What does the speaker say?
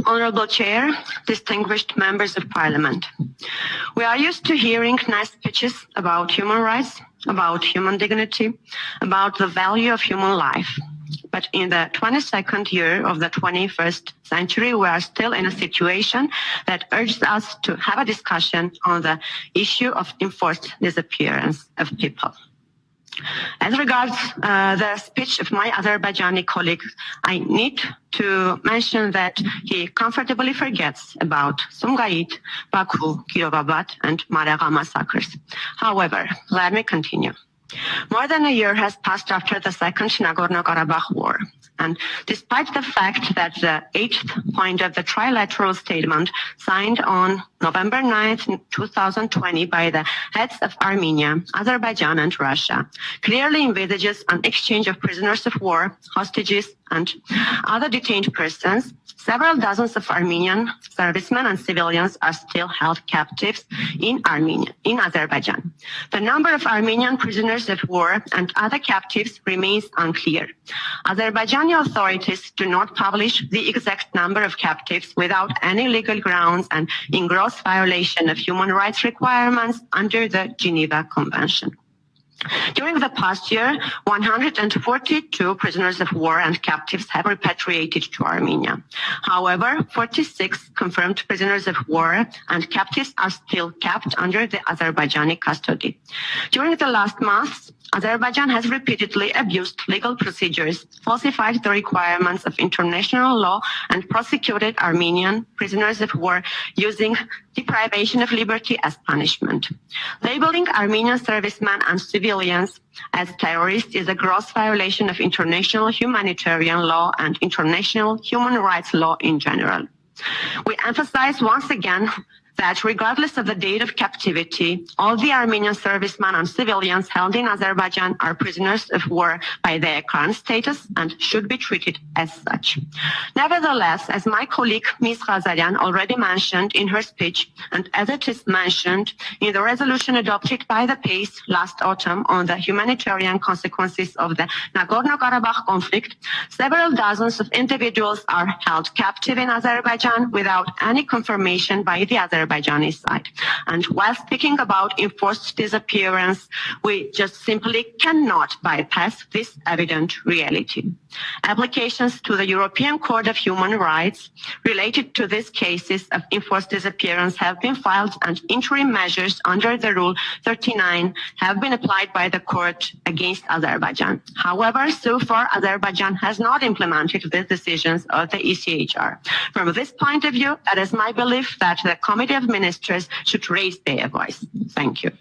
Honorable Chair, distinguished members of Parliament. We are used to hearing nice speeches about human rights, about human dignity, about the value of human life. But in the 22nd year of the 21st century, we are still in a situation that urges us to have a discussion on the issue of enforced disappearance of people. As regards the speech of my Azerbaijani colleague, I need to mention that he comfortably forgets about Sumgait, Baku, Kirovabad, and Maragha massacres. However, let me continue. More than a year has passed after the Second Nagorno-Karabakh War. And despite the fact that the 8th point of the trilateral statement signed on November 9th, 2020 by the heads of Armenia, Azerbaijan and Russia clearly envisages an exchange of prisoners of war, hostages and other detained persons, several dozens of Armenian servicemen and civilians are still held captives in Azerbaijan. The number of Armenian prisoners of war and other captives remains unclear. Azerbaijani authorities do not publish the exact number of captives without any legal grounds and in gross violation of human rights requirements under the Geneva Convention. During the past year, 142 prisoners of war and captives have repatriated to Armenia. However, 46 confirmed prisoners of war and captives are still kept under the Azerbaijani custody. During the last months, Azerbaijan has repeatedly abused legal procedures, falsified the requirements of international law, and prosecuted Armenian prisoners of war using deprivation of liberty as punishment. Labeling Armenian servicemen and civilians as terrorists is a gross violation of international humanitarian law and international human rights law in general. We emphasize once again that regardless of the date of captivity, all the Armenian servicemen and civilians held in Azerbaijan are prisoners of war by their current status and should be treated as such. Nevertheless, as my colleague Ms. Ghazarian already mentioned in her speech, and as it is mentioned in the resolution adopted by the PACE last autumn on the humanitarian consequences of the Nagorno-Karabakh conflict, several dozens of individuals are held captive in Azerbaijan without any confirmation by the Azerbaijani side. And while speaking about enforced disappearance, we just simply cannot bypass this evident reality. Applications to the European Court of Human Rights related to these cases of enforced disappearance have been filed, and interim measures under the Rule 39 have been applied by the court against Azerbaijan. However, so far, Azerbaijan has not implemented the decisions of the ECHR. From this point of view, it is my belief that the Committee of Ministers should raise their voice. Thank you.